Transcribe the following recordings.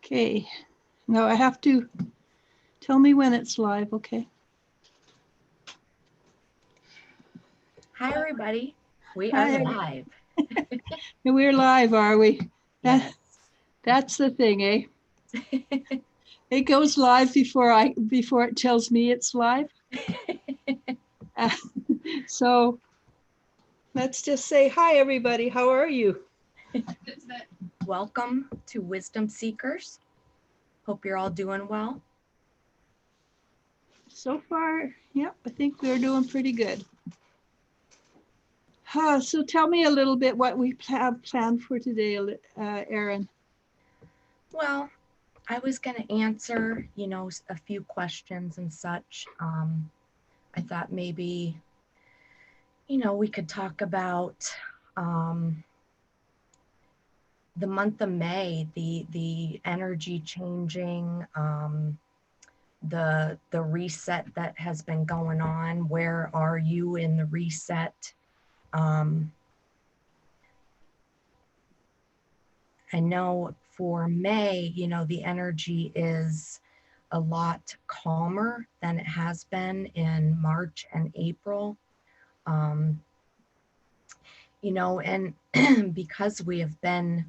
Okay, now I have to tell me when it's live, okay? Hi, everybody. We are Hi, live. we're live, are we? Yes. That's the thing, eh? It goes live before it tells me it's live. So let's just say hi, everybody. How are you? Welcome to Wisdom Seekers. Hope you're all doing well. So far, yeah, I think we're doing pretty good. So tell me a little bit what we have planned for today, Erin. Well, I was going to answer, a few questions and such. I thought maybe, we could talk about the month of May, the energy changing, the reset that has been going on. Where are you in the reset? I know for May, the energy is a lot calmer than it has been in March and April. Um, and because we have been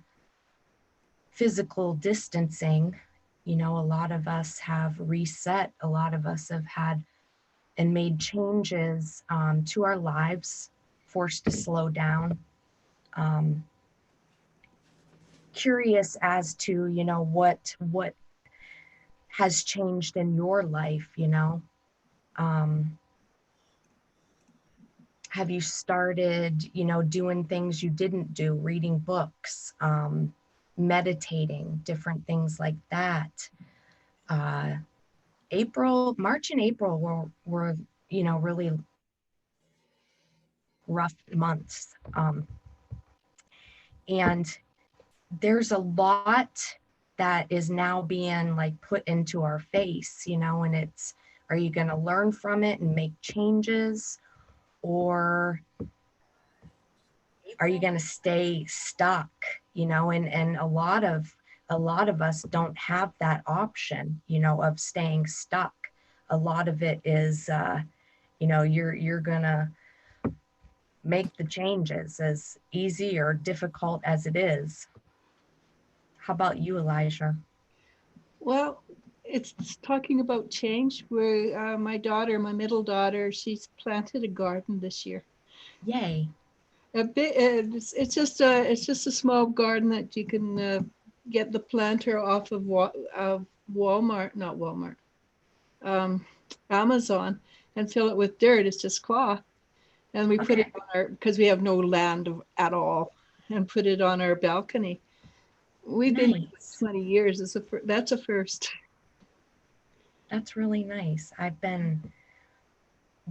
physical distancing, a lot of us have reset, a lot of us have had and made changes to our lives, forced to slow down. Curious as to what has changed in your life. Have you started doing things you didn't do, reading books, meditating, different things like that? March and April were really rough months, and there's a lot that is now being like put into our face, and it's, are you going to learn from it and make changes, or are you going to stay stuck? And a lot of us don't have that option, of staying stuck. A lot of it is, you're going to make the changes as easy or difficult as it is. How about you, Elijah? Well, it's talking about change. Where my middle daughter, she's planted a garden this year. Yay. A bit. It's just a small garden that you can get the planter off of Walmart, not Walmart, um, Amazon, and fill it with dirt. It's just cloth, and we put it Okay. on our, because we have no land at all, and put it on our balcony. We've been here Nice. 20 years. That's a first. That's really nice. I've been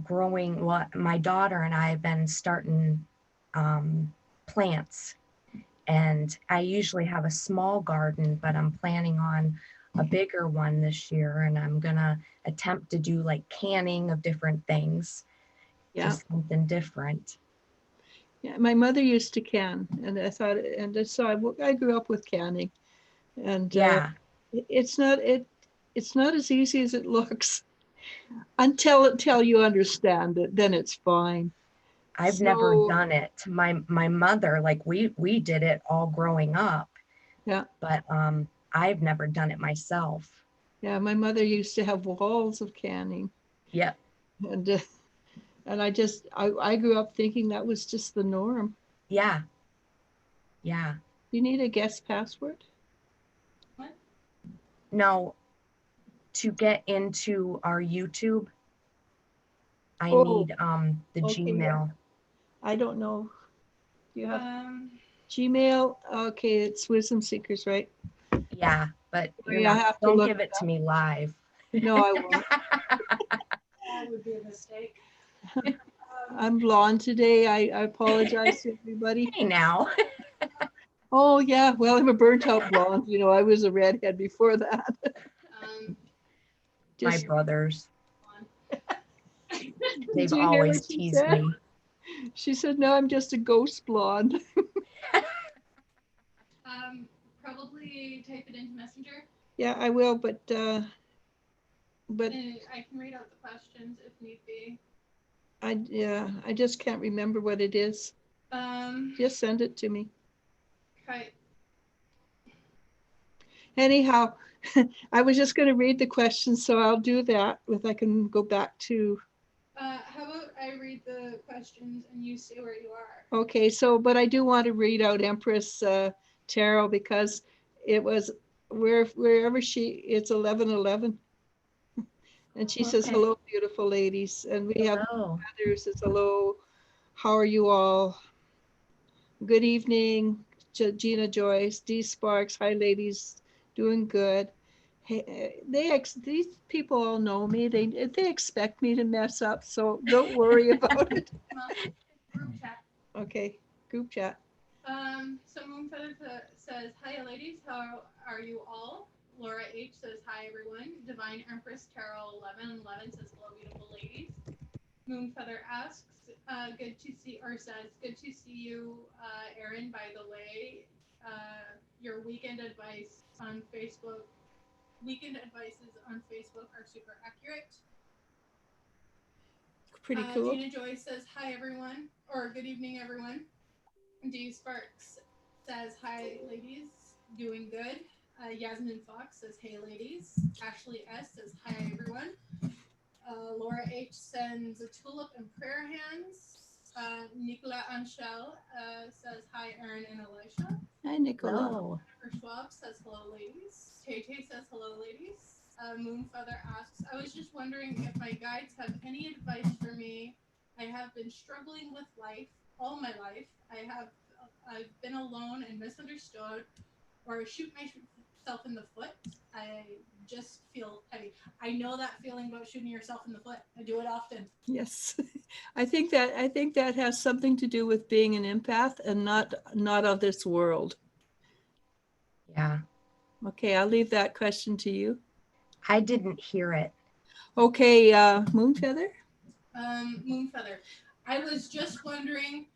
growing, what my daughter and I have been starting plants, and I usually have a small garden, but I'm planning on a bigger one this year, and I'm gonna attempt to do like canning of different things, Yeah. just something different. Yeah, my mother used to can, and I grew up with canning, and Yeah, it's not it it's not as easy as it looks until you understand it. Then it's fine. I've never So done it. My mother, like we did it all growing up, yeah, but I've never done it myself. yeah, my mother used to have walls of canning, Yep. and I grew up thinking that was just the norm. Yeah. Yeah. You need a guest password. No, to get into our YouTube, I Oh, need the okay, yeah. Gmail. I don't know. Do you have Gmail? Okay, it's Wisdom Seekers, right? Yeah, but Oh, yeah, I have to don't look give it it to up. me live. No, I won't. That would be a mistake. I'm blonde today. I apologize to everybody. Hey now. Oh yeah, well I'm a burnt out blonde. I was a redhead before that. Um, My Just brothers, did they've you hear always what she teased said? me. She said, "No, I'm just a ghost blonde." probably type it into Messenger, Yeah, I will, but and I can read out the questions if need be. I just can't remember what it is. Just send it to me. Okay. Anyhow, I was just going to read the questions, so I'll do that. If I can go back to. How about I read the questions and you stay where you are? Okay, so but I do want to read out Empress Tarot because it was wherever it's 11:11, and she says Okay. hello, beautiful ladies, and we have Hello. others says hello. How are you all? Good evening, Gina Joyce, D Sparks. Hi, ladies. Doing good. Hey, these people all know me. They expect me to mess up, so don't worry about it. Well, group chat. Okay, group chat. So Moonfeather says, "Hi, ladies. How are you all?" Laura H says, "Hi, everyone." Divine Empress Tarot 1111 says, "Hello, beautiful ladies." Moonfeather asks, "Good to see," or says, "Good to see you, Erin. By the way, your weekend advices on Facebook are super accurate." Pretty cool. Gina Joyce says, "Hi, everyone," or "Good evening, everyone." D Sparks says, "Hi, ladies. Doing good." Yasmin Fox says, "Hey, ladies." Ashley S says, "Hi, everyone." Laura H sends a tulip and prayer hands. Nicola Anchel says, "Hi, Erin and Elisha." Hi, Nicola. Hello. Jennifer Schwab says, "Hello, ladies." Tay Tay says, "Hello, ladies." Moonfeather asks, "I was just wondering if my guides have any advice for me. I have been struggling with life all my life. I've been alone and misunderstood, or shoot myself in the foot. I just feel heavy." I know that feeling about shooting yourself in the foot. I do it often. Yes, I think that has something to do with being an empath and not of this world. Yeah. Okay, I'll leave that question to you. I didn't hear it. Okay, Moonfeather. Moonfeather, "I was just wondering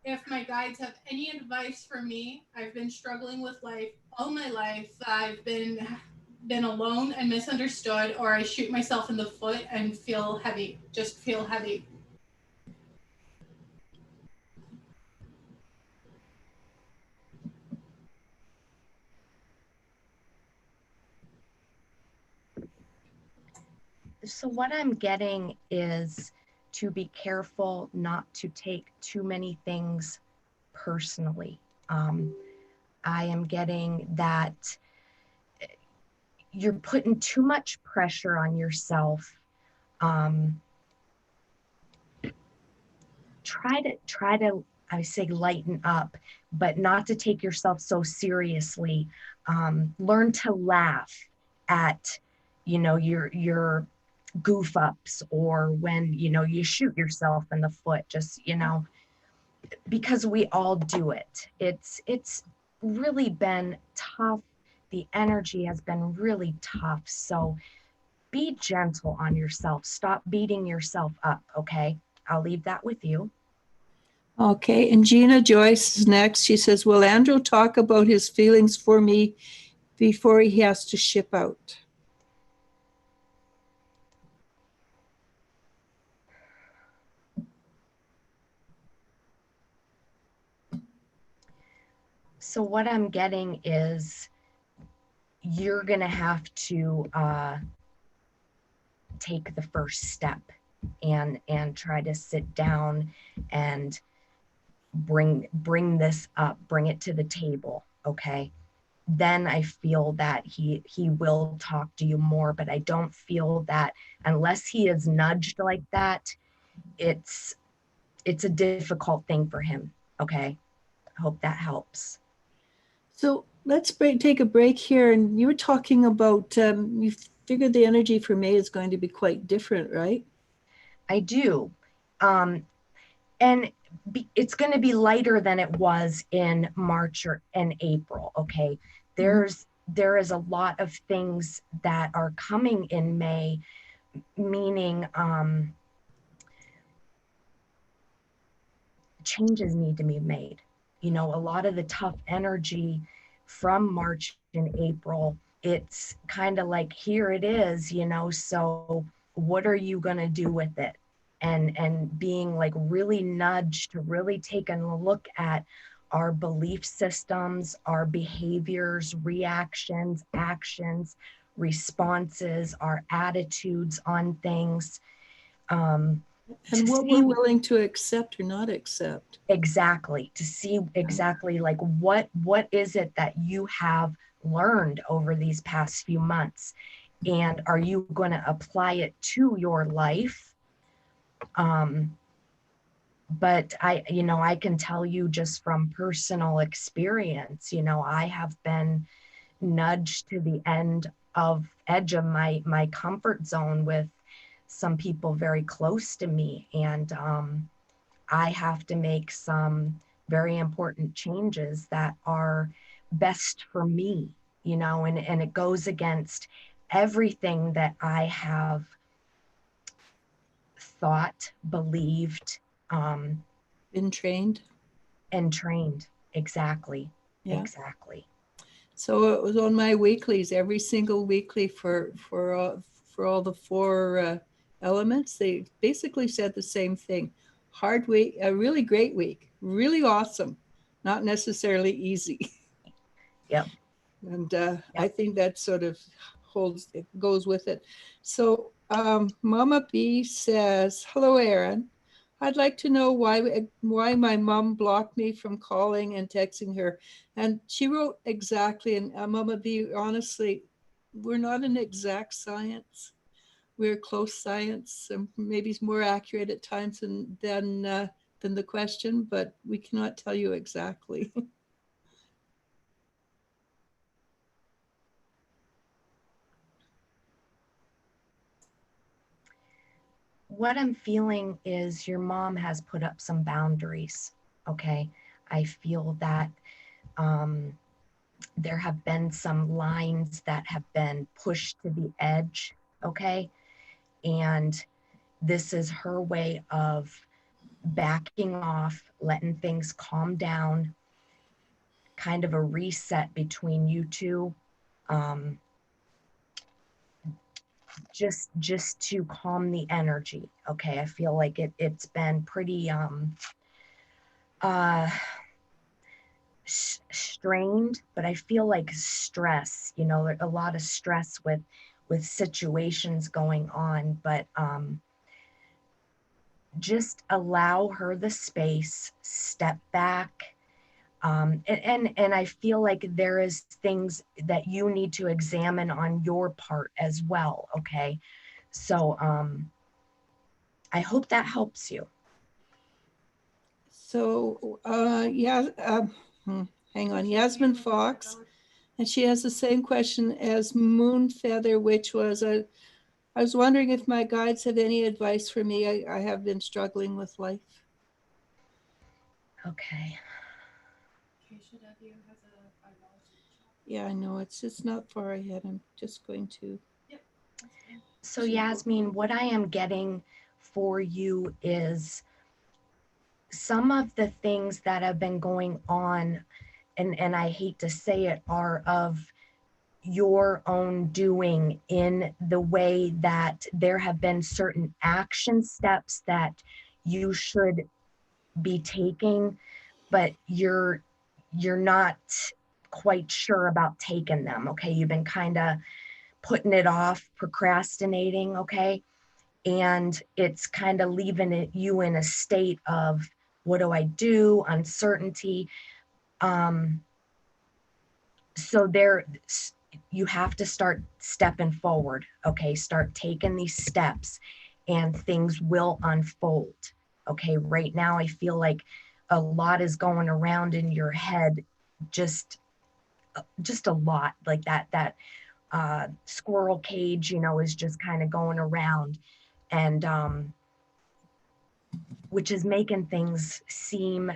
if my guides have any advice for me. I've been struggling with life all my life. I've been alone and misunderstood, or I shoot myself in the foot and feel heavy. Just feel heavy." So what I'm getting is to be careful not to take too many things personally. I am getting that you're putting too much pressure on yourself. Try to I say lighten up, but not to take yourself so seriously. Learn to laugh at, your goof ups, or when you shoot yourself in the foot. Just because we all do it. It's really been tough. The energy has been really tough. So be gentle on yourself. Stop beating yourself up. Okay, I'll leave that with you. Okay, and Gina Joyce is next. She says, "Will Andrew talk about his feelings for me before he has to ship out?" So what I'm getting is you're gonna have to take the first step and try to sit down and bring this up, bring it to the table. Okay, then I feel that he will talk to you more, but I don't feel that unless he is nudged like that, it's a difficult thing for him. Okay, I hope that helps. So let's take a break here. And you were talking about you figured the energy for May is going to be quite different, right? I do. And it's going to be lighter than it was in March or in April. Okay, there is a lot of things that are coming in May, meaning changes need to be made. A lot of the tough energy from March and April, it's kind of like, here it is, so what are you going to do with it? And being like really nudged to really take a look at our belief systems, our behaviors, reactions, actions, responses, our attitudes on things. And To what see we're willing to accept or not accept. exactly, to see exactly like what is it that you have learned over these past few months, and are you going to apply it to your life? But I can tell you just from personal experience, I have been nudged to the edge of my comfort zone with some people very close to me, and I have to make some very important changes that are best for me, and it goes against everything that I have thought, believed, um, Been trained. and trained. Exactly. Yeah. Exactly. So it was on my weeklies, every single weekly for all the four elements. They basically said the same thing. Hard week, a really great week, really awesome, not necessarily easy. Yep. And I Yep. think that sort of it goes with it. So Mama B says, "Hello, Erin. I'd like to know why my mom blocked me from calling and texting her." And she wrote exactly. And Mama B, honestly, we're not an exact science. We're close science, and maybe it's more accurate at times than the question, but we cannot tell you exactly. What I'm feeling is your mom has put up some boundaries. Okay. I feel that um, there have been some lines that have been pushed to the edge. Okay. And this is her way of backing off, letting things calm down, kind of a reset between you two. Um, just to calm the energy. Okay. I feel like it's been pretty uh strained, but I feel like stress, a lot of stress with situations going on, but just allow her the space, step back. And I feel like there is things that you need to examine on your part as well. Okay. So I hope that helps you. So, yeah, hang on, Yasmin Fox, and she has the same question as Moon Feather, which was I was wondering if my guides have any advice for me. I have been struggling with life. Okay. Yeah, I know it's not far ahead. I'm just going to. So Yasmin, what I am getting for you is some of the things that have been going on, and I hate to say it, are of your own doing, in the way that there have been certain action steps that you should be taking, but you're not quite sure about taking them. Okay. You've been kind of putting it off, procrastinating. Okay. And it's kind of leaving you in a state of, what do I do? Uncertainty. Um, so there, you have to start stepping forward. Okay. Start taking these steps and things will unfold. Okay. Right now, I feel like a lot is going around in your head, just a lot, like that squirrel cage, is just kind of going around, and which is making things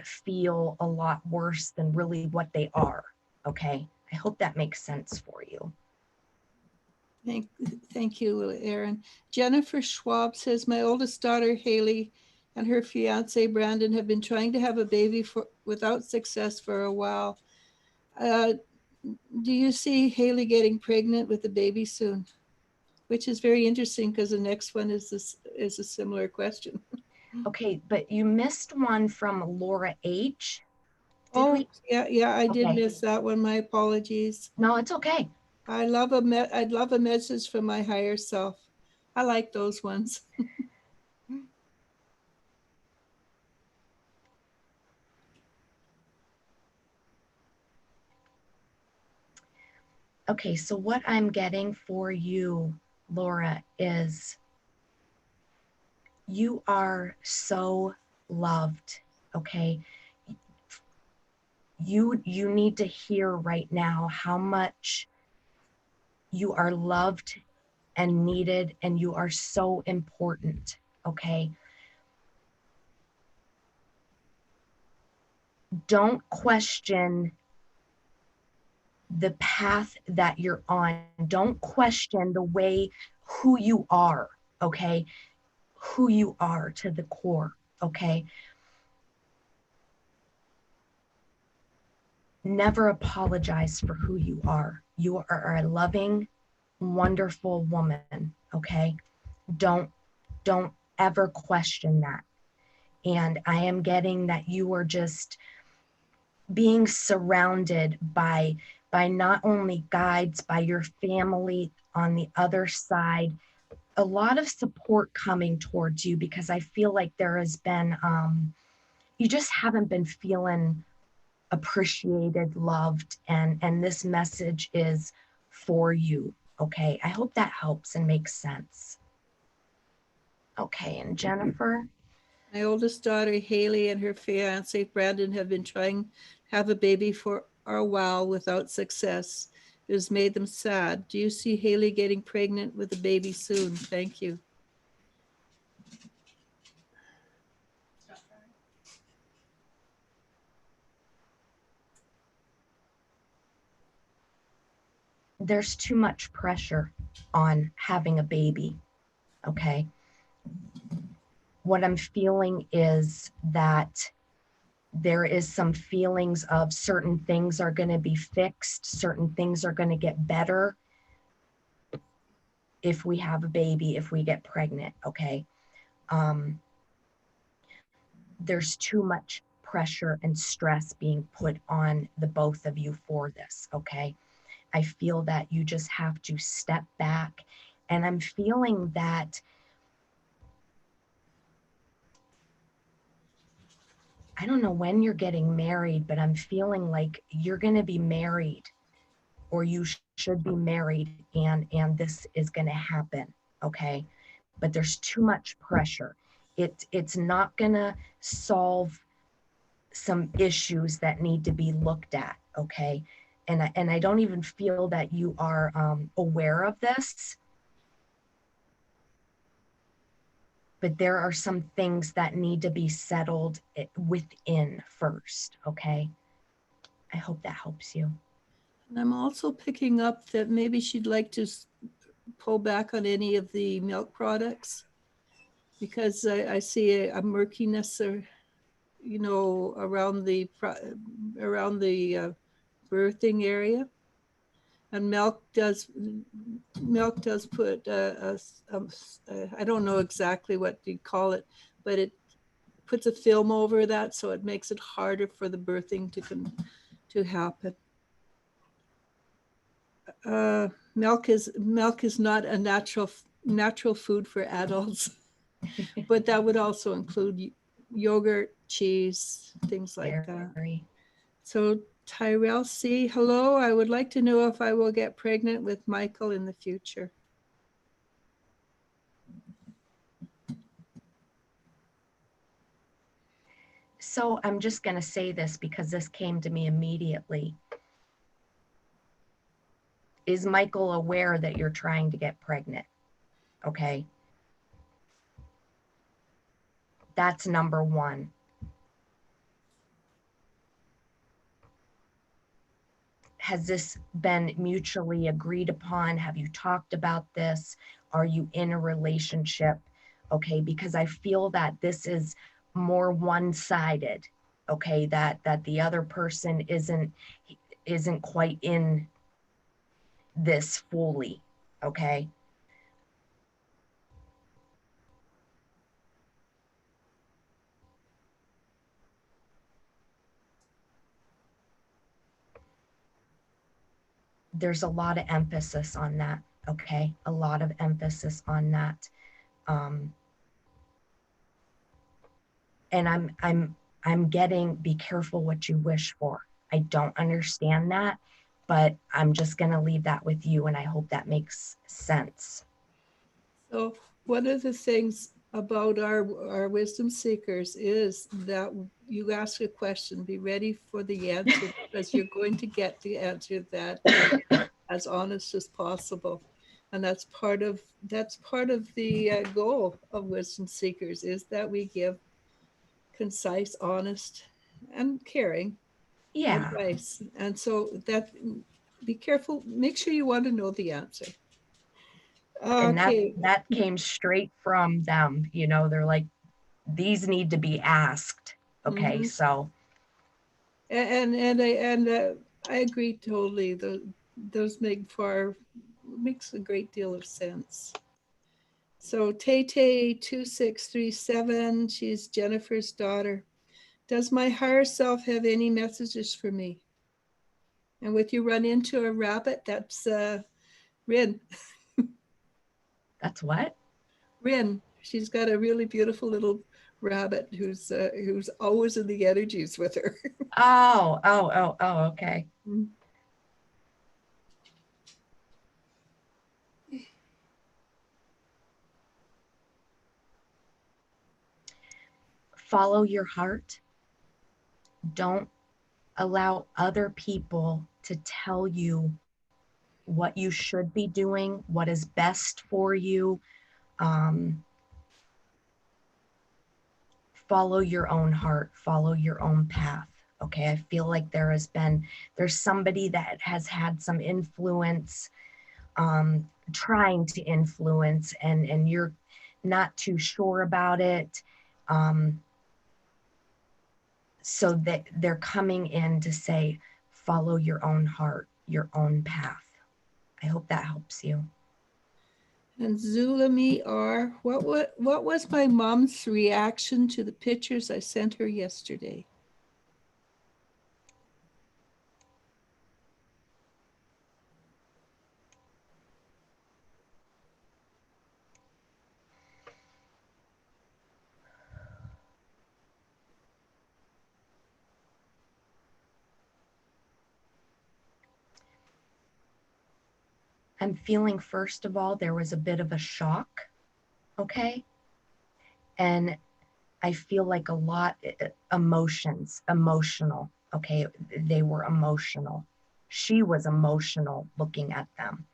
feel a lot worse than really what they are. Okay. I hope that makes sense for you. Thank, thank you, Erin. Jennifer Schwab says, my oldest daughter, Haley, and her fiance, Brandon, have been trying to have a baby without success for a while. Uh, Do you see Haley getting pregnant with a baby soon? Which is very interesting because the next one is a similar question. Okay, but you missed one from Laura H. Did Oh, we? yeah, I did Okay. miss that one. My apologies. No, it's okay. I'd love a message from my higher self. I like those ones. Okay, so what I'm getting for you, Laura, is you are so loved. Okay. You need to hear right now how much you are loved and needed, and you are so important. Okay. Don't question the path that you're on. Don't question the way who you are. Okay. Who you are to the core. Okay. Never apologize for who you are. You are a loving, wonderful woman. Okay. Don't don't ever question that. And I am getting that you are just being surrounded by not only guides, by your family on the other side, a lot of support coming towards you, because I feel like there has been you just haven't been feeling appreciated, loved, and this message is for you. Okay, I hope that helps and makes sense. Okay, and Jennifer. My oldest daughter, Haley, and her fiance, Brandon, have been trying to have a baby for a while without success. It has made them sad. Do you see Haley getting pregnant with a baby soon? Thank you. There's too much pressure on having a baby. Okay. What I'm feeling is that there is some feelings of certain things are going to be fixed, certain things are going to get better if we have a baby, if we get pregnant. Okay. Um, there's too much pressure and stress being put on the both of you for this. Okay. I feel that you just have to step back. And I'm feeling that I don't know when you're getting married, but I'm feeling like you're going to be married, or you should be married, and this is going to happen. Okay. But there's too much pressure. It's not going to solve some issues that need to be looked at. Okay. And I don't even feel that you are aware of this, but there are some things that need to be settled within first. Okay. I hope that helps you. And I'm also picking up that maybe she'd like to pull back on any of the milk products because I see a murkiness or, around the birthing area. And milk does put I don't know exactly what you call it, but it puts a film over that, so it makes it harder for the birthing to happen. Milk is not a natural food for adults, but that would also include yogurt, cheese, things like that. So Tyrell C, hello. I would like to know if I will get pregnant with Michael in the future. So I'm just going to say this because this came to me immediately. Is Michael aware that you're trying to get pregnant? Okay. That's number one. Has this been mutually agreed upon? Have you talked about this? Are you in a relationship? Okay, because I feel that this is more one-sided. Okay, that the other person isn't, isn't quite in this fully. Okay. There's a lot of emphasis on that. Okay. A lot of emphasis on that. Um, and I'm getting, be careful what you wish for. I don't understand that, but I'm just going to leave that with you, and I hope that makes sense. So one of the things about our wisdom seekers is that you ask a question, be ready for the answer, because you're going to get the answer that is as honest as possible. And that's part of the goal of wisdom seekers, is that we give concise, honest, and caring Yeah. advice. And so that, be careful, make sure you want to know the answer. And Okay. that came straight from them. They're like, these need to be asked. Okay. Mhm. So And I agree totally. Those makes a great deal of sense. So Tay 2637, she's Jennifer's daughter. Does my higher self have any messages for me? And with you run into a rabbit, that's Rin. that's what? Rin. She's got a really beautiful little rabbit who's always in the energies with her. Oh, okay. Follow your heart. Don't allow other people to tell you what you should be doing, what is best for you. Um, Follow your own heart, follow your own path. Okay. I feel like there's somebody that has had some influence, trying to influence, and you're not too sure about it. Um, so that they're coming in to say, follow your own heart, your own path. I hope that helps you. And Zulami R, what was my mom's reaction to the pictures I sent her yesterday? I'm feeling, first of all, there was a bit of a shock. Okay. And I feel like a lot emotional. Okay. They were emotional. She was emotional looking at them.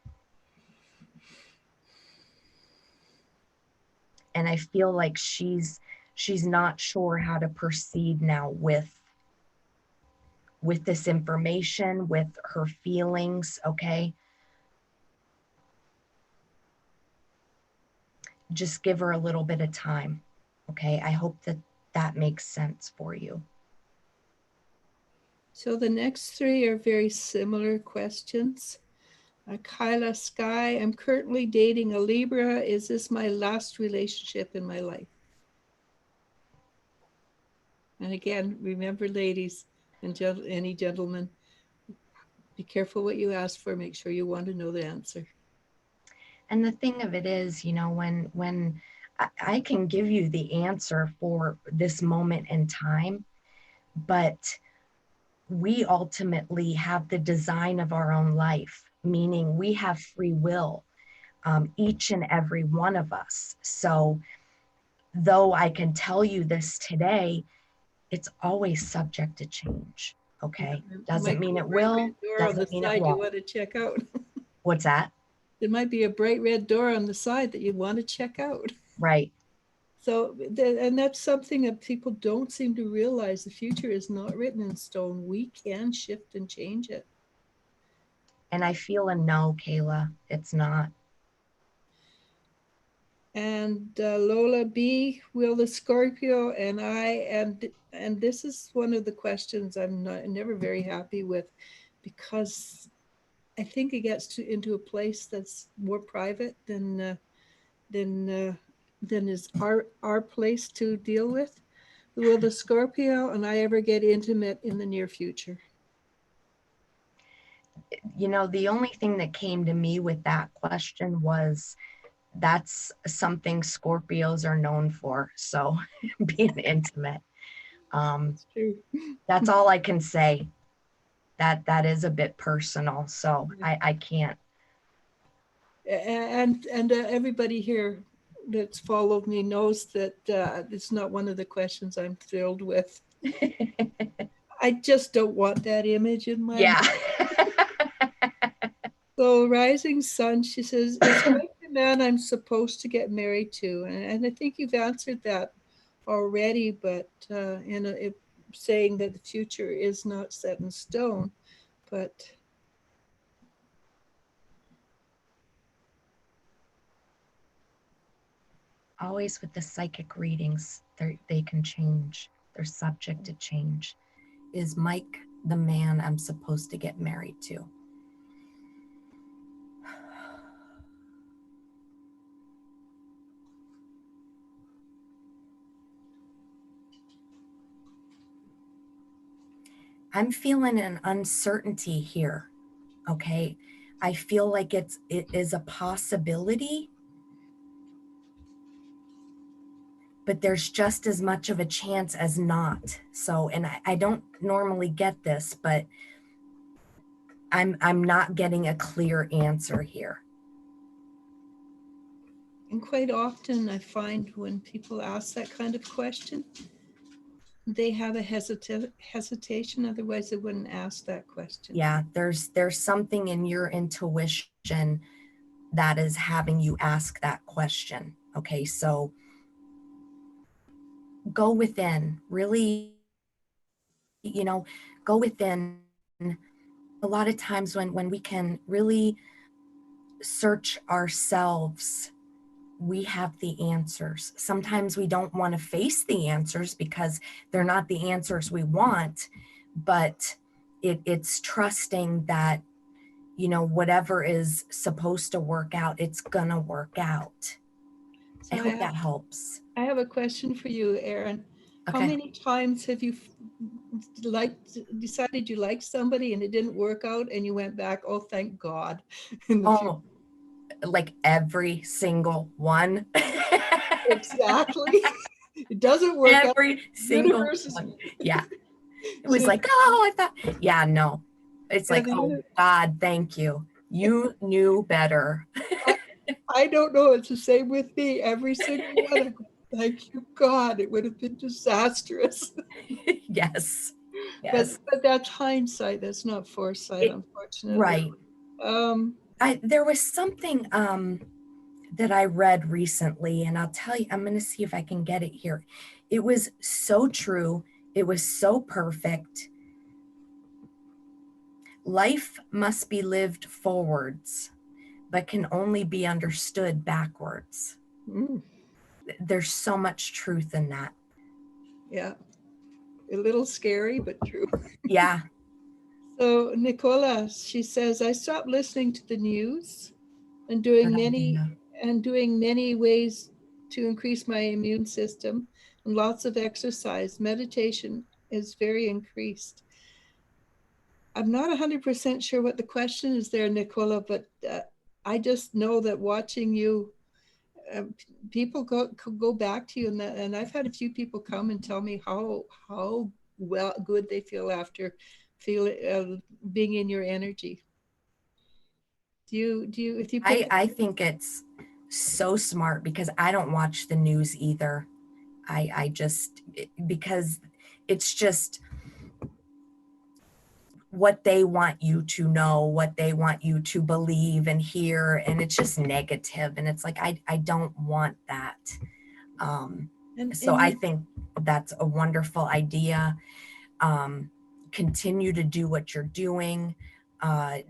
And I feel like she's not sure how to proceed now with this information, with her feelings. Okay. Just give her a little bit of time. Okay. I hope that that makes sense for you. So the next three are very similar questions. Kyla Sky, I'm currently dating a Libra. Is this my last relationship in my life? And again, remember, ladies and any gentlemen, be careful what you ask for. Make sure you want to know the answer. And the thing of it is, when I can give you the answer for this moment in time, but we ultimately have the design of our own life, meaning we have free will, each and every one of us. So, though I can tell you this today, it's always subject to change. Okay. There Doesn't might mean be a it bright will, red door on the doesn't mean it side you won't. want to check out. What's that? There might be a bright red door on the side that you want to check out. Right. So, and that's something that people don't seem to realize. The future is not written in stone. We can shift and change it. And I feel a no, Kayla. It's not. And Lola B, will the Scorpio and this is one of the questions I'm never very happy with. because I think it gets into a place that's more private than than is our place to deal with. Will the Scorpio and I ever get intimate in the near future? You know, the only thing that came to me with that question was that's something Scorpios are known for. So being intimate. It's true. That's all I can say. That is a bit personal. So I can't. And everybody here that's followed me knows that it's not one of the questions I'm thrilled with. I just don't want that image in my Yeah. So rising sun, she says, is Mike the man I'm supposed to get married to? And I think you've answered that already, but saying that the future is not set in stone. But Always with the psychic readings, they can change. They're subject to change. Is Mike the man I'm supposed to get married to? I'm feeling an uncertainty here. Okay. I feel like it is a possibility, but there's just as much of a chance as not. So, and I don't normally get this, but I'm not getting a clear answer here. and quite often I find when people ask that kind of question, they have a hesitation. Otherwise, they wouldn't ask that question. Yeah, there's something in your intuition that is having you ask that question. Okay, so go within, really, go within. A lot of times when we can really search ourselves, we have the answers. Sometimes we don't want to face the answers because they're not the answers we want, but it's trusting that, whatever is supposed to work out, it's gonna work out. So I hope that helps. I have a question for you, Erin. How Okay. many times have you decided you liked somebody and it didn't work out and you went back, oh, thank God. Oh, like every single one. Exactly. It doesn't work out. Every single one. Yeah. It was like, oh, I thought, yeah, no. It's like, oh, God, thank you. You knew better. I don't know. It's the same with me. Every single one. Thank you, God. It would have been disastrous. Yes. Yes. But that's hindsight. That's not foresight, unfortunately. Right. Um, There was something that I read recently, and I'll tell you, I'm going to see if I can get it here. It was so true. It was so perfect. Life must be lived forwards, but can only be understood backwards. There's so much truth in that. Yeah. A little scary, but true. Yeah. So Nicola, she says, I stopped listening to the news and doing many ways to increase my immune system and lots of exercise. Meditation is very increased. I'm not 100% sure what the question is there, Nicola, but I just know that watching you, people go back to you, and I've had a few people come and tell me how good they feel after being in your energy. Do you if you I think it's so smart because I don't watch the news either. I just, because it's just what they want you to know, what they want you to believe and hear, and it's just negative, and it's like I don't want that. So I think that's a wonderful idea. Continue to do what you're doing.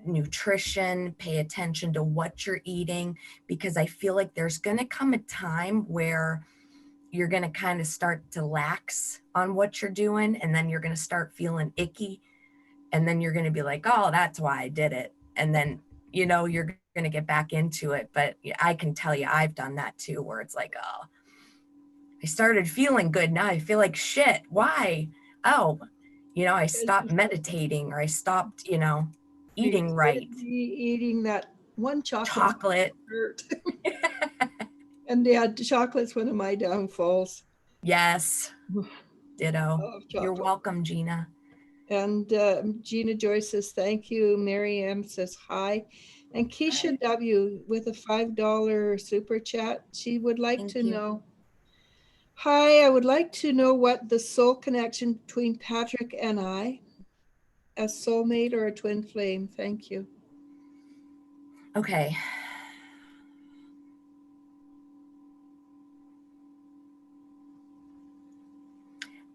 Nutrition, pay attention to what you're eating, because I feel like there's going to come a time where you're going to kind of start to lax on what you're doing, and then you're going to start feeling icky. And then you're going to be like, oh, that's why I did it. And then, you're going to get back into it. But I can tell you, I've done that too, where it's like, oh, I started feeling good. Now I feel like shit. Why? Oh, I stopped meditating, or I stopped, eating right. Eating that one Chocolate. Hurt. And yeah, chocolate's one of my downfalls. Yes. Ditto. You're welcome, Gina. And Gina Joy says, thank you. Mary M says, hi. And Keisha W with a $5 super chat. She would like to know, hi, I would like to know what the soul connection between Patrick and I, a soulmate or a twin flame. Thank you. Okay.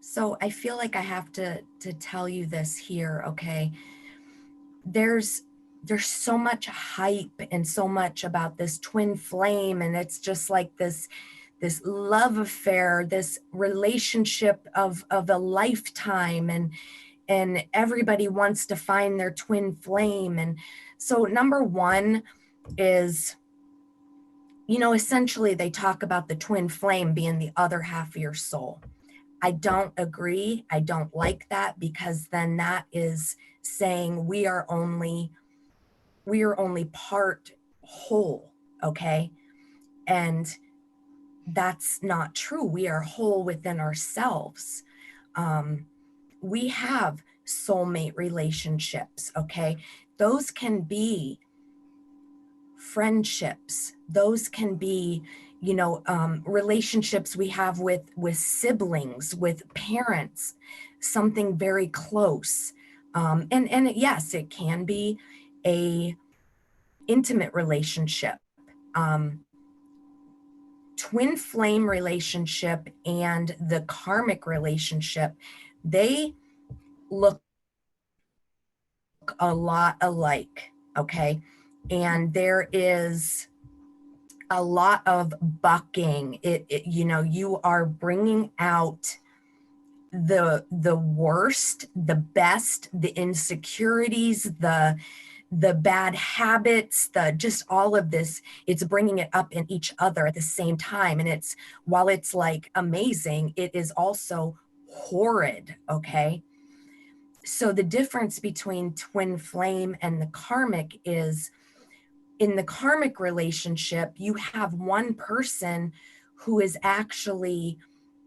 So I feel like I have to tell you this here, okay? There's so much hype and so much about this twin flame, and it's just like this love affair, this relationship of a lifetime, and everybody wants to find their twin flame. And so number one is, essentially they talk about the twin flame being the other half of your soul. I don't agree. I don't like that, because then that is saying we are only part whole, okay? And that's not true. We are whole within ourselves. We have soulmate relationships, okay? Those can be friendships. Those can be, relationships we have with siblings, with parents, something very close. And yes, it can be a intimate relationship. Twin flame relationship and the karmic relationship, they look a lot alike, okay? And there is a lot of bucking. You are bringing out the worst, the best, the insecurities, the bad habits, the just all of this. It's bringing it up in each other at the same time. And while it's like amazing, it is also horrid, okay? So the difference between twin flame and the karmic is, in the karmic relationship, you have one person who is actually,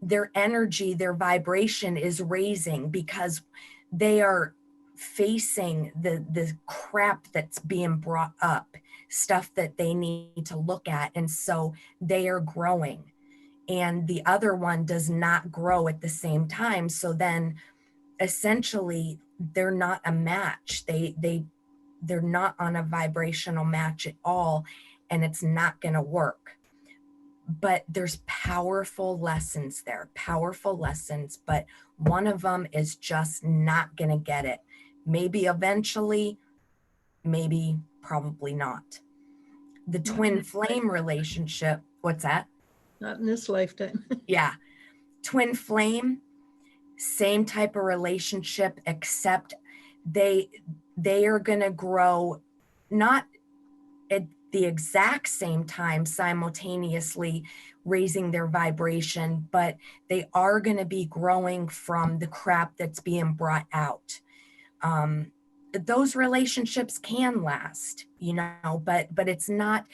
their energy, their vibration is raising, because they are facing the crap that's being brought up, stuff that they need to look at. And so they are growing, and the other one does not grow at the same time. So then essentially they're not a match. They're not on a vibrational match at all, and it's not going to work. But there's powerful lessons there, but one of them is just not going to get it. Maybe eventually, maybe probably not. The twin flame relationship, what's that? Not in this lifetime. Yeah. Twin flame, same type of relationship, except they are going to grow not at the exact same time simultaneously raising their vibration, but they are going to be growing from the crap that's being brought out. Those relationships can last, but it's not,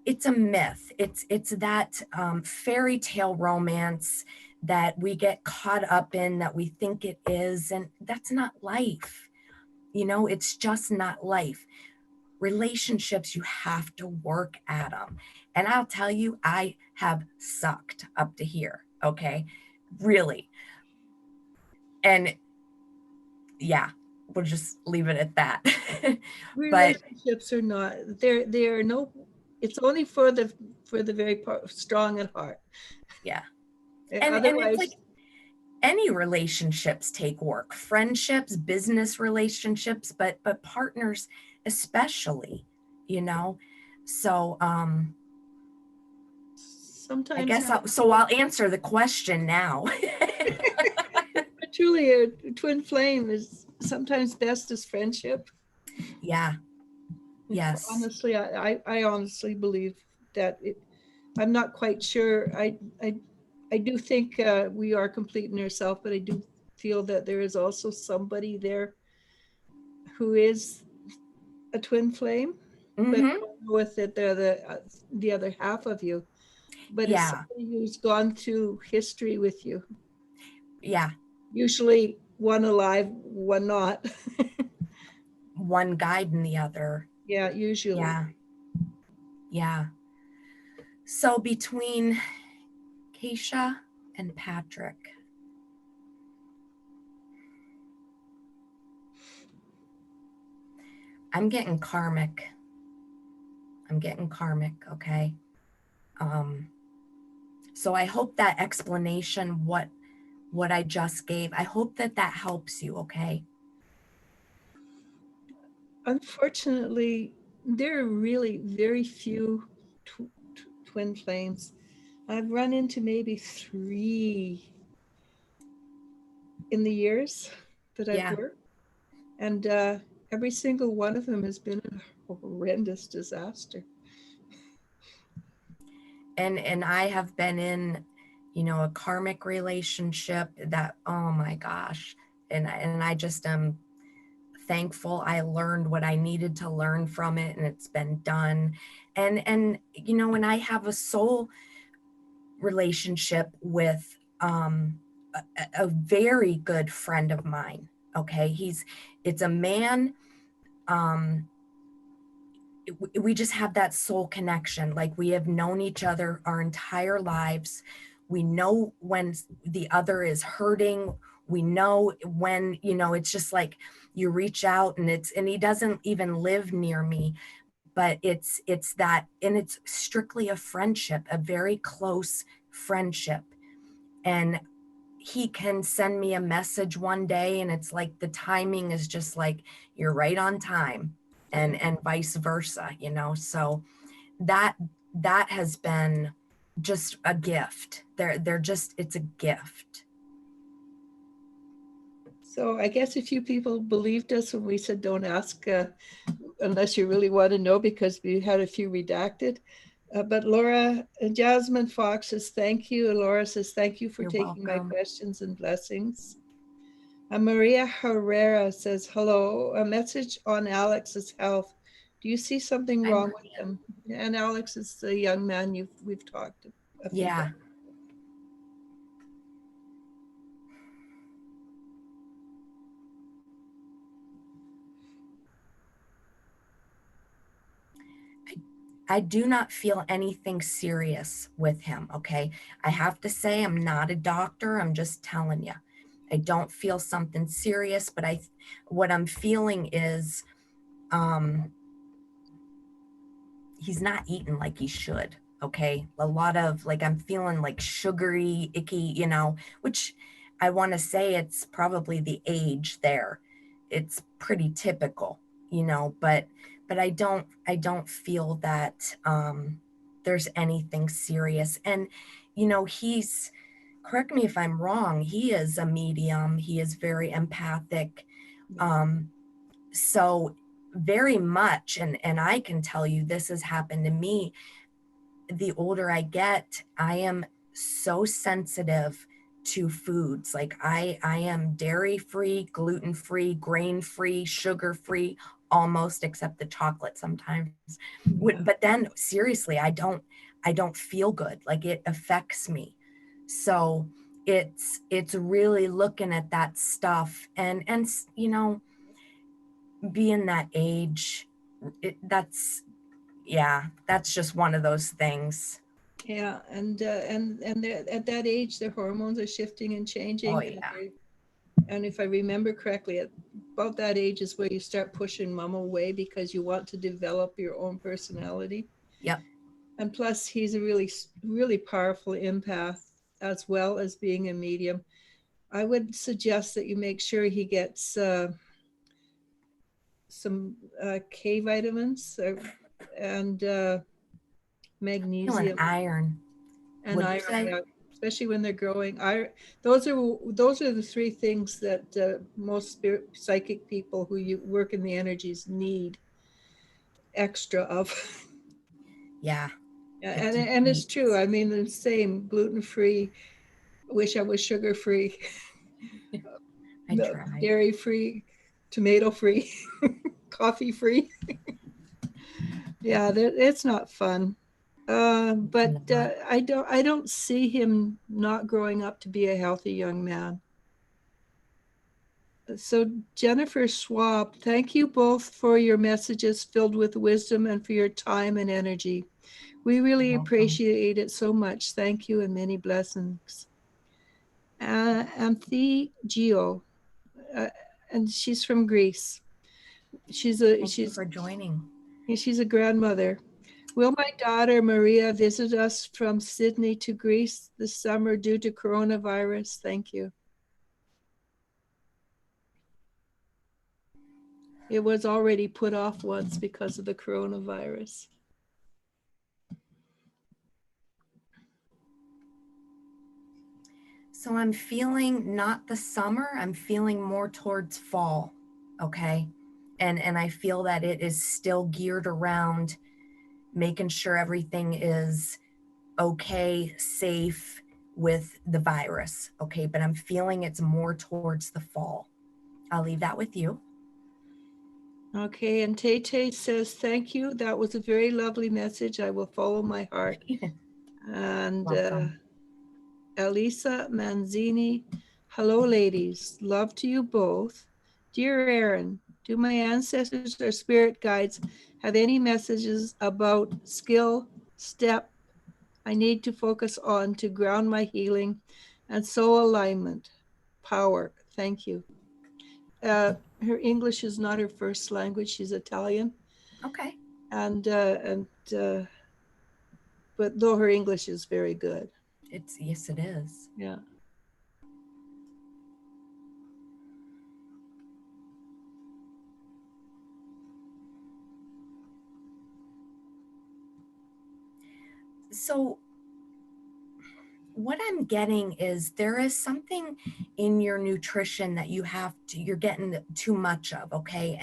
it's a myth. It's that fairy tale romance that we get caught up in, that we think it is, and that's not life. It's just not life. Relationships, you have to work at them. And I'll tell you, I have sucked up to here, okay? Really. And yeah, we'll just leave it at that. Relationships are not, they are no, it's only for the very strong at heart. Yeah. And it's like, any relationships take work, friendships, business relationships, but partners especially, so sometimes I guess I'll answer the question now. Truly, a twin flame is sometimes best is friendship. Yeah. Yes. Honestly, I honestly believe that it, I'm not quite sure. I do think we are complete in ourselves, but I do feel that there is also somebody there who is a twin flame, but I Mm-hmm. don't know if that they're the other half of you, but it's Yeah. somebody who's gone through history with you. Yeah. Usually one alive, one not. One guide and the other. Yeah, usually. Yeah. Yeah. So between Keisha and Patrick, I'm getting karmic. I'm getting karmic, okay? Um, so I hope that explanation, what I just gave, I hope that that helps you, okay? Unfortunately, there are really very few twin flames. I've run into maybe three in the years that I've Yeah. worked, and every single one of them has been a horrendous disaster. And I have been in, a karmic relationship that, oh my gosh. And I just am thankful I learned what I needed to learn from it, and it's been done. And when I have a soul relationship with a very good friend of mine. Okay, it's a man. um we just have that soul connection. Like, we have known each other our entire lives. We know when the other is hurting. We know when, it's just like you reach out, and he doesn't even live near me, but it's that, and it's strictly a friendship, a very close friendship. And he can send me a message one day, and it's like the timing is just like you're right on time, Yeah. and vice versa, so that that has been just a gift. They're just, it's a gift. So I guess a few people believed us when we said don't ask unless you really want to know, because we had a few redacted. But Laura, Jasmine Fox says thank you. Laura says thank you for You're taking my welcome. questions and blessings. Maria Herrera says hello. A message on Alex's health. Do you see something Hi, wrong with Maria. him? And Alex is the young man we've talked a few Yeah. times. I do not feel anything serious with him, okay? I have to say, I'm not a doctor. I'm just telling you. I don't feel something serious, but what I'm feeling is, um he's not eating like he should, okay? A lot of, like, I'm feeling like sugary, icky, which I want to say it's probably the age there. It's pretty typical, but I don't feel that there's anything serious. And he's, correct me if I'm wrong, he is a medium, he is very empathic. um so very much, and I can tell you this has happened to me. The older I get, I am so sensitive to foods. Like, I am dairy free, gluten free, grain free, sugar free, almost, except the chocolate sometimes. Yeah. But then seriously, I don't feel good. Like, it affects me. So it's really looking at that stuff, and being that age, that's, yeah, that's just one of those things. Yeah, and at that age, their hormones are shifting and Oh changing, yeah. and if I remember correctly, at about that age is where you start pushing mom away because you want to develop your own personality. Yep. And plus, he's a really powerful empath as well as being a medium. I would suggest that you make sure he gets some K vitamins and Feeling magnesium iron. and What'd you iron. say? Yeah. especially when they're growing. Those are the three things that most psychic people who work in the energies need extra of. Yeah, it And it's true. depletes. I mean, the same gluten free. Wish I was sugar free, I try. dairy free, tomato free, coffee free. Yeah, it's not fun. It's But not. I don't see him not growing up to be a healthy young man. So Jennifer Schwab, thank you both for your messages filled with wisdom and for your time and energy. We really Welcome. appreciate it so much. Thank you and many blessings. Anthe Geo, uh, and she's from Greece. She's a Thank you for joining. she's a grandmother. Will my daughter Maria visit us from Sydney to Greece this summer due to coronavirus? Thank you. It was already put off once because of the coronavirus. So I'm feeling not the summer, I'm feeling more towards fall. Okay. And I feel that it is still geared around making sure everything is okay, safe with the virus. Okay. But I'm feeling it's more towards the fall. I'll leave that with you. Okay, and Tay Tay says, thank you. That was a very lovely message. I will follow my heart. And Welcome. Elisa Manzini, hello, ladies. Love to you both. Dear Erin, do my ancestors or spirit guides have any messages about skill, step I need to focus on to ground my healing and soul alignment? Power. Thank you. Her English is not her first language. She's Italian, Okay. and but though her English is very good. Yes, it is. Yeah. So what I'm getting is there is something in your nutrition that you're getting too much of, okay?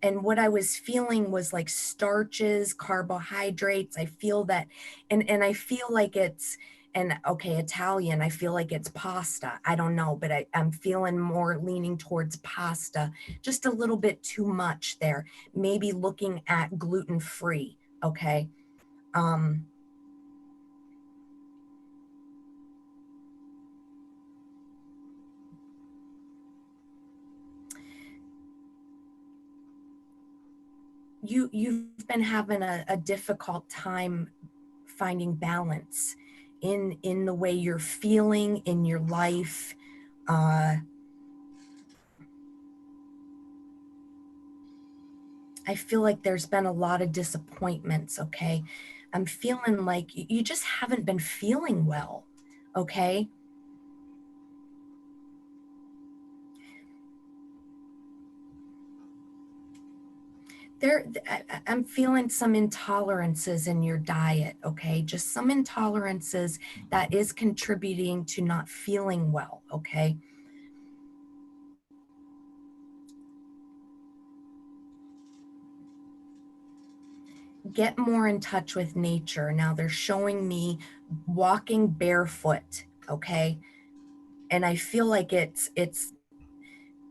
And what I was feeling was like starches, carbohydrates. I feel that, and I feel like it's, and okay, Italian, I feel like it's pasta. I don't know, but I'm feeling more leaning towards pasta, just a little bit too much there. Maybe looking at gluten free, okay? Um, you've been having a difficult time finding balance in the way you're feeling in your life. uh, I feel like there's been a lot of disappointments. Okay, I'm feeling like you just haven't been feeling well. Okay, I'm feeling some intolerances in your diet. Okay, just some intolerances that is contributing to not feeling well. Okay, get more in touch with nature. Now they're showing me walking barefoot. Okay, and I feel like it's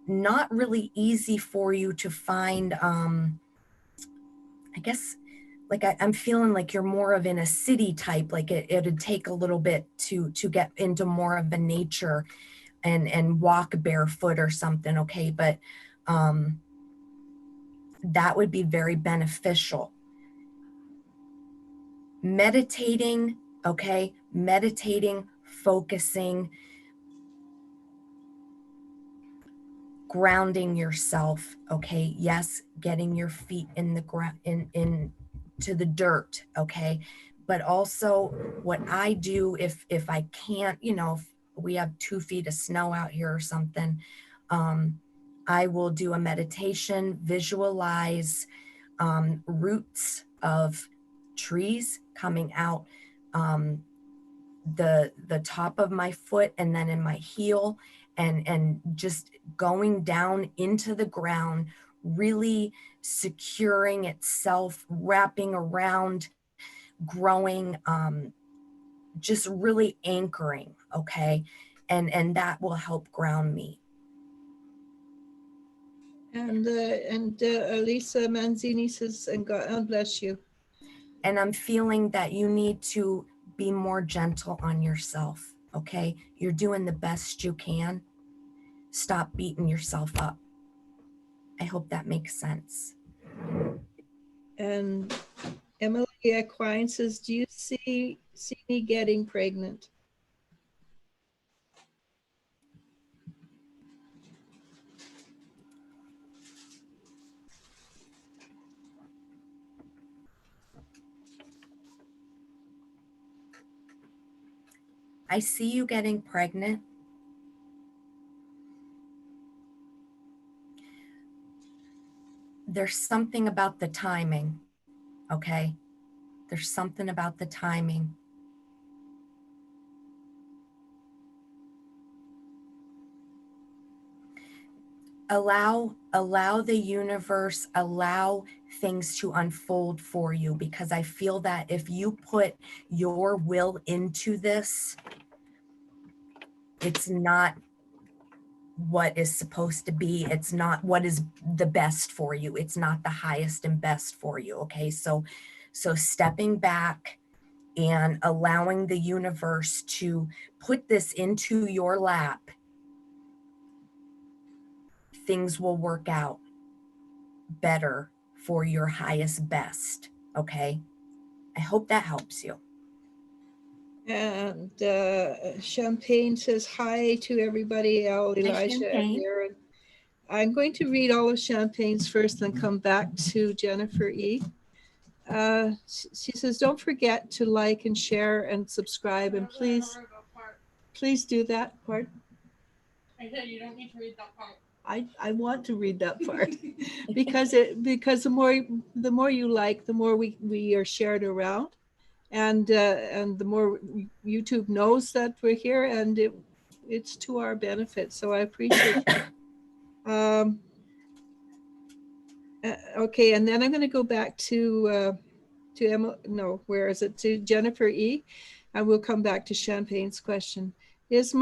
not really easy for you to find. I guess like I'm feeling like you're more of in a city type. Like it'd take a little bit to get into more of a nature and walk barefoot or something. Okay, but um, that would be very beneficial. Meditating, okay, meditating, focusing, grounding yourself, okay, yes, getting your feet in the ground, in to the dirt, okay, but also what I do if I can't, if we have 2 feet of snow out here or something, um, I will do a meditation, visualize roots of trees coming out, um, the top of my foot and then in my heel, and just going down into the ground, really securing itself, wrapping around, growing, just really anchoring, okay? And that will help ground me. And Elisa Manzini says, and God bless you. And I'm feeling that you need to be more gentle on yourself, okay? You're doing the best you can. Stop beating yourself up. I hope that makes sense. And Emily Equine says, do you see me getting pregnant? I see you getting pregnant. There's something about the timing, okay? There's something about the timing. Allow the universe, allow things to unfold for you, because I feel that if you put your will into this, it's not what is supposed to be. It's not what is the best for you. It's not the highest and best for you. Okay. So stepping back and allowing the universe to put this into your lap, things will work out better for your highest best. Okay. I hope that helps you. And Champagne says hi to everybody, Al, Elijah, and Erin. I'm going to read all of Champagne's first and come back to Jennifer E. She says, don't forget to like and share and subscribe, and please do that part. I said you don't need to read that part. I want to read that part because the more you like, the more we are shared around, and the more YouTube knows that we're here, and it's to our benefit. So I appreciate it. Okay, and then I'm going to go back to Emma. No, where is it? To Jennifer E. And we'll come back to Champagne's question. Is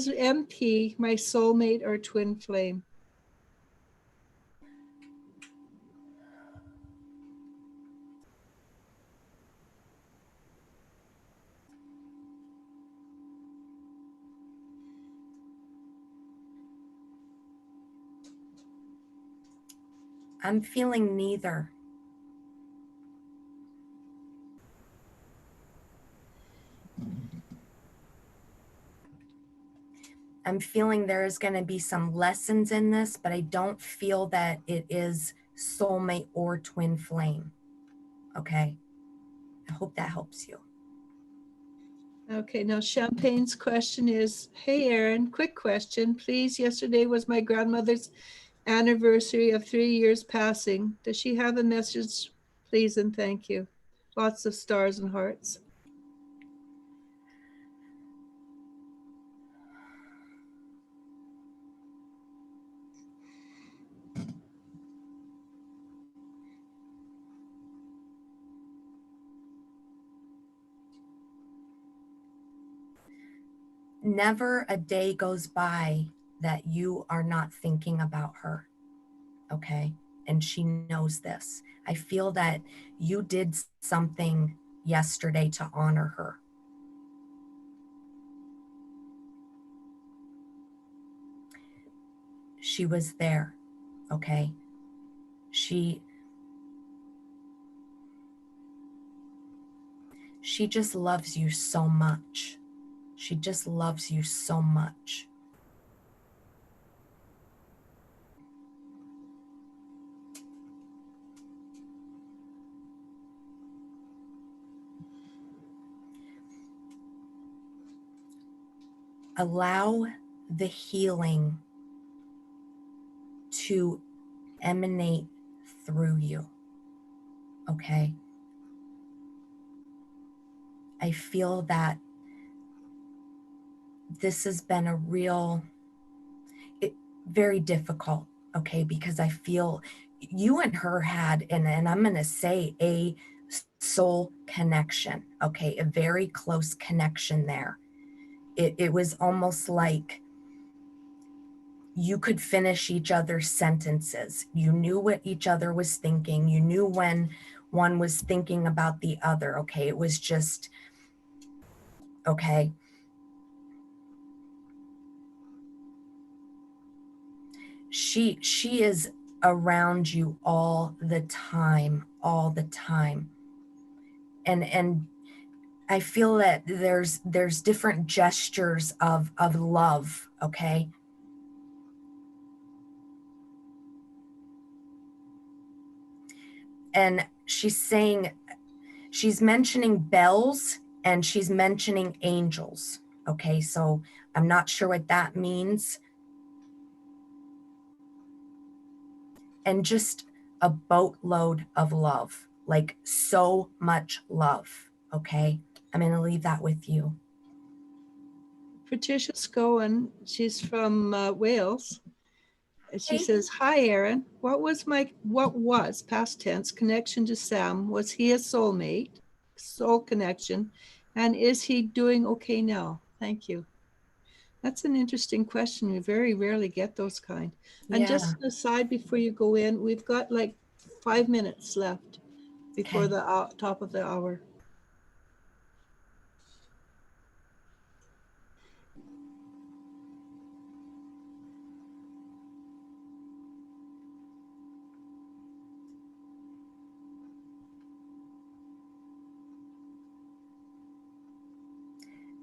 MP my soulmate or twin flame? I'm feeling neither. I'm feeling there is going to be some lessons in this, but I don't feel that it is soulmate or twin flame. Okay. I hope that helps you. Okay, now Champagne's question is, hey Erin, quick question, please. Yesterday was my grandmother's anniversary of 3 years passing. Does she have a message, please and thank you? Lots of stars and hearts. Never a day goes by that you are not thinking about her. Okay. And she knows this. I feel that you did something yesterday to honor her. She was there. Okay. She just loves you so much. She just loves you so much. Allow the healing to emanate through you. Okay. I feel that this has been a real, very difficult, okay, because I feel you and her had, and I'm going to say a soul connection, okay, a very close connection there. It was almost like you could finish each other's sentences. You knew what each other was thinking. You knew when one was thinking about the other, okay? It was just, okay. She is around you all the time, all the time. And I feel that there's different gestures of love, okay? And she's mentioning bells and she's mentioning angels, okay? So I'm not sure what that means. And just a boatload of love, like so much love, okay? I'm going to leave that with you. Patricia Scowen, she's from Wales. She Hey. says, "Hi, Erin. What was past tense connection to Sam? Was he a soulmate, soul connection, and is he doing okay now? Thank you." That's an interesting question. We very rarely get those kind. And Yeah. just an aside before you go in, we've got like 5 minutes left before Okay. the top of the hour.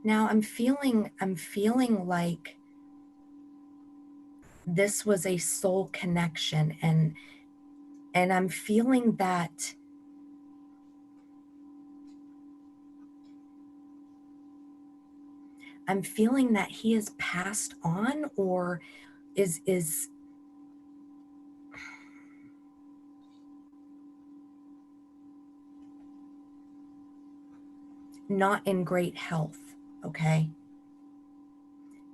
Now I'm feeling like this was a soul connection, and I'm feeling that he has passed on, or is not in great health, okay?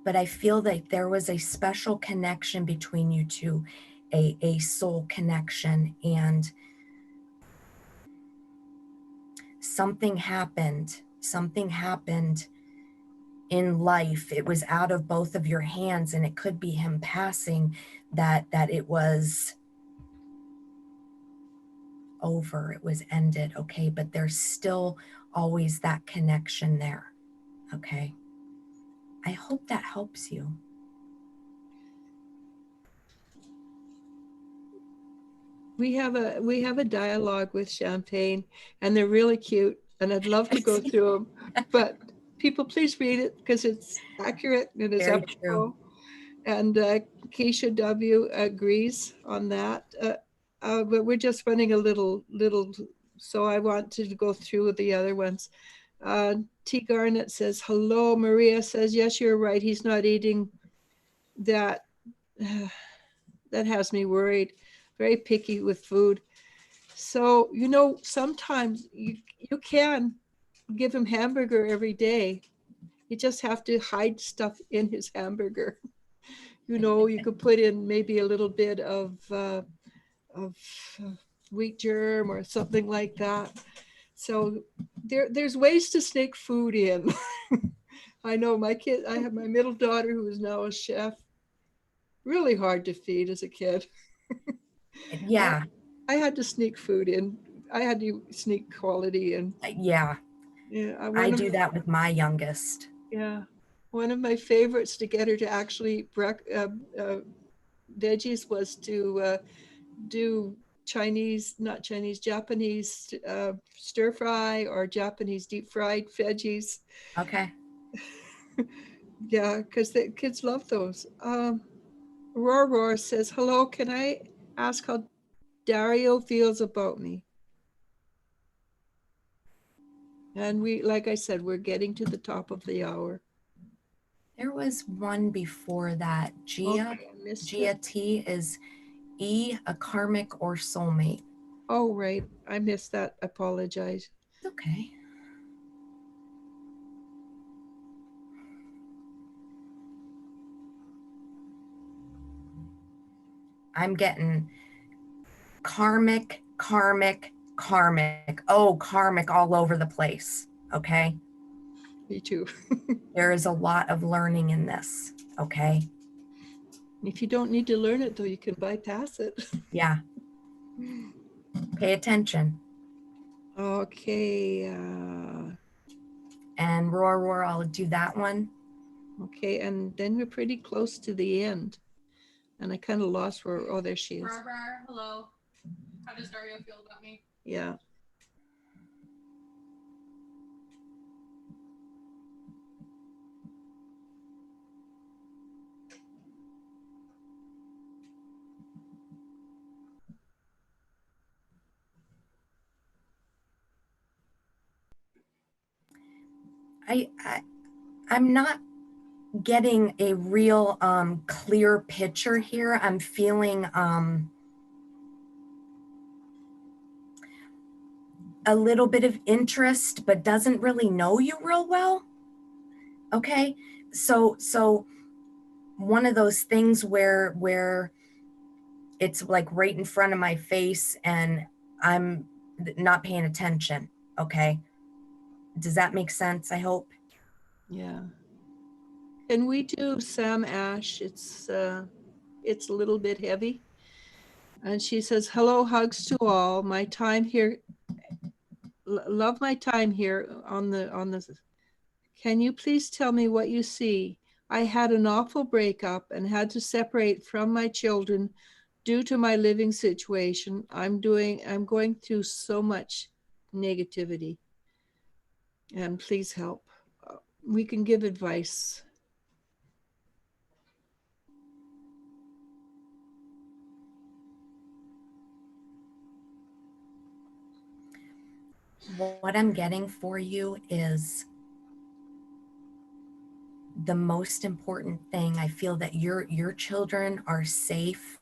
But I feel that there was a special connection between you two, a soul connection, and something happened in life. It was out of both of your hands, and it could be him passing, that it was over, it was ended, okay? But there's still always that connection there, okay? I hope that helps you. We have a dialogue with Champagne, and they're really cute, and I'd love to go through them, but people, please read it because it's accurate and it's Very true. apropos. And Keisha W agrees on that. But we're just running a little, so I want to go through with the other ones. T. Garnett says, hello. Maria says, yes, you're right. He's not eating that. That has me worried. Very picky with food. So, sometimes you can give him hamburger every day. You just have to hide stuff in his hamburger. You could put in maybe a little bit of wheat germ or something like that. So there's ways to sneak food in. I know I have my middle daughter who is now a chef. Really hard to feed as a kid. I Yeah. I had to sneak food in. I had to sneak quality in. Yeah. Yeah, I do that with my youngest. yeah, one of my favorites to get her to actually eat veggies was to do not Chinese, Japanese stir fry or Japanese deep fried veggies. Okay. Yeah, because the kids love those. Roar says, hello, can I ask how Dario feels about me? And like I said, we're getting to the top of the hour. There was one before that. Okay, I missed Gia it. T is E, a karmic or soulmate. Oh, right. I missed that. Apologize. Okay. I'm getting karmic, karmic, karmic. Oh, karmic all over the place. Okay. Me too. There is a lot of learning in this. Okay. If you don't need to learn it, though, you can bypass it. Yeah. Pay attention. Okay. And roar, roar, I'll do that one. Okay, and then we're pretty close to the end. And I kind of lost where, oh, there she is. Rar, rar, hello. How does Dario feel about me? Yeah. I'm not getting a real clear picture here. I'm feeling a little bit of interest, but doesn't really know you real well. Okay. So one of those things where it's like right in front of my face and I'm not paying attention. Okay. Does that make sense? I hope. Yeah. Can we do Sam Ash? It's a little bit heavy. And she says, "Hello, hugs to all. My time here, love my time here on the. Can you please tell me what you see? I had an awful breakup and had to separate from my children due to my living situation. I'm going through so much negativity, and please help. We can give advice." What I'm getting for you is the most important thing. I feel that your children are safe.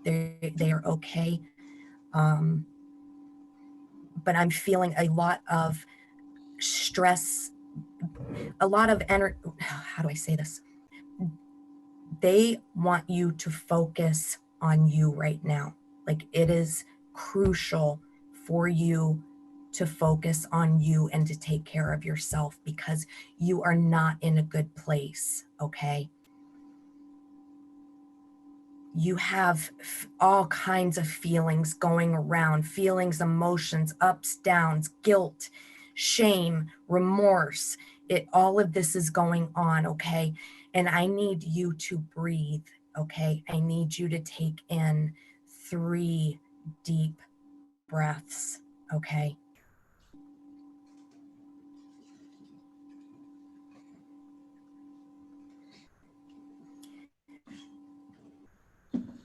They are okay. Um, but I'm feeling a lot of stress, a lot of energy. How do I say this? They want you to focus on you right now. Like it is crucial for you to focus on you and to take care of yourself because you are not in a good place. Okay. You have all kinds of feelings going around, feelings, emotions, ups, downs, guilt, shame, remorse. All of this is going on, okay? And I need you to breathe, okay? I need you to take in 3 deep breaths, okay?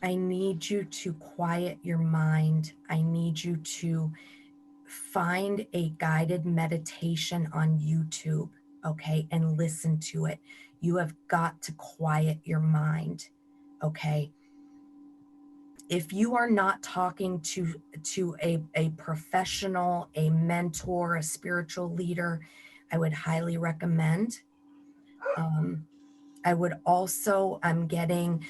I need you to quiet your mind. I need you to find a guided meditation on YouTube, okay, and listen to it. You have got to quiet your mind, okay? If you are not talking to a professional, a mentor, a spiritual leader, I would highly recommend. Um, I would also, I'm getting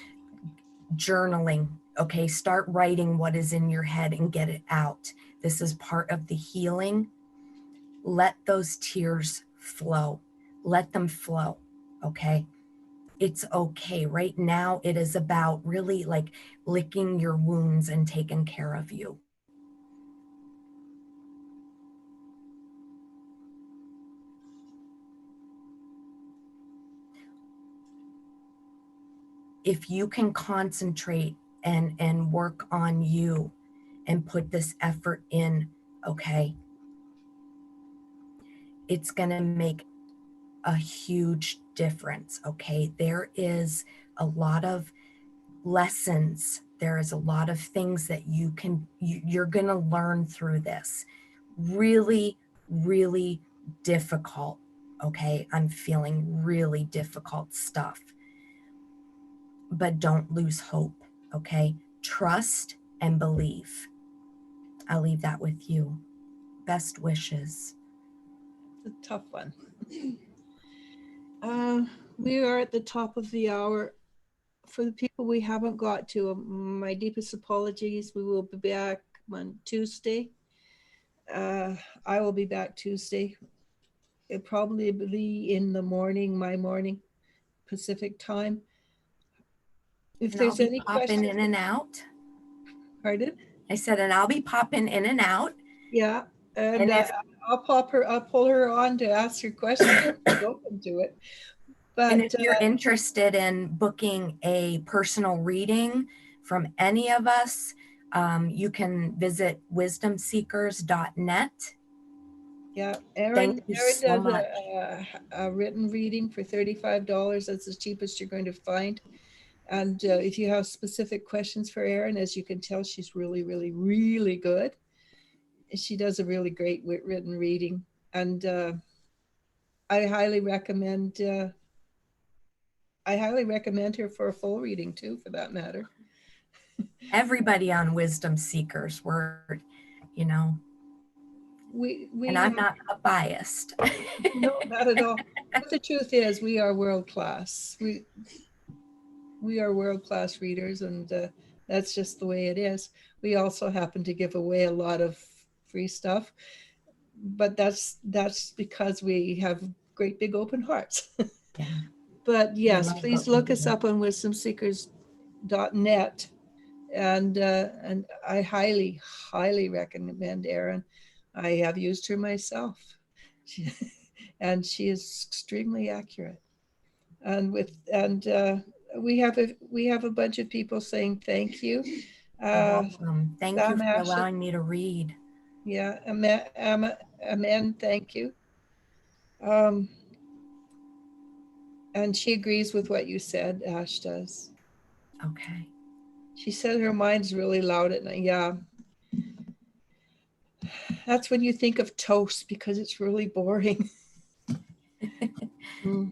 journaling. Okay, start writing what is in your head and get it out. This is part of the healing. Let those tears flow. Let them flow. Okay. It's okay. Right now, it is about really like licking your wounds and taking care of you. If you can concentrate and work on you and put this effort in, okay, it's going to make a huge difference. Okay. There is a lot of lessons. There is a lot of things that you're going to learn through this. Really, really difficult. Okay. I'm feeling really difficult stuff, but don't lose hope. Okay. Trust and believe. I'll leave that with you. Best wishes. It's a tough one. Uh, we are at the top of the hour. for the people we haven't got to, my deepest apologies. We will be back on Tuesday. Uh, I will be back Tuesday. It probably be in the morning, my morning, Pacific time. If And I'll there's be any popping questions, in and out. pardon? I said, and I'll be popping in and out. Yeah, and And if I'll pull her on to ask her questions. She's open to it. and But if you're interested in booking a personal reading from any of us, you can visit wisdomseekers.net. yeah, Thank Erin you so does much. a written reading for $35. That's the cheapest you're going to find. And if you have specific questions for Erin, as you can tell, she's really, really, really good. She does a really great written reading, and I highly recommend. I highly recommend her for a full reading too, for that matter. Everybody on Wisdom Seekers, you know, and We I'm have not biased. no, not at all. But the truth is, we are world class. We are world class readers, and that's just the way it is. We also happen to give away a lot of free stuff, but that's because we have great big open hearts. Yeah. But We yes, love please what we look us do. up on wisdomseekers.net, and I highly, highly recommend Erin. I have used her myself, she, and she is extremely accurate. And we have a bunch of people saying thank you. You're Uh, welcome. Thank you Sam for Ashen, allowing me to read. yeah, Amen, thank you. Um, and she agrees with what you said. Ash does. Okay. She said her mind's really loud at night. Yeah, that's when you think of toast because it's really boring. Mm.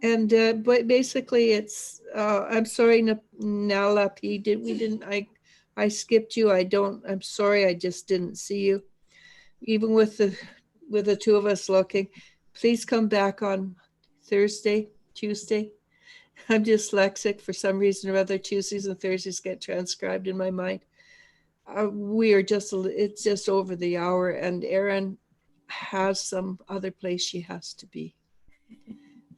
And but basically, it's. I'm sorry, Nala P. Did we didn't I skipped you. I don't. I'm sorry. I just didn't see you. Even with the two of us looking, please come back on Thursday, Tuesday. I'm dyslexic for some reason or other. Tuesdays and Thursdays get transcribed in my mind. We are just, it's just over the hour, and Erin has some other place she has to be.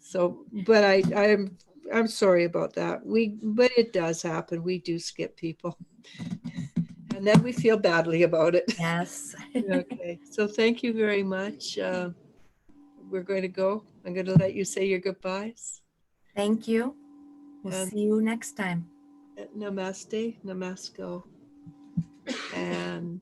So, but I'm sorry about that. But it does happen. We do skip people, and then we feel badly about it. Yes. Okay. So thank you very much. We're going to go. I'm going to let you say your goodbyes. Thank you. We'll And see you next time. namaste, namasko, and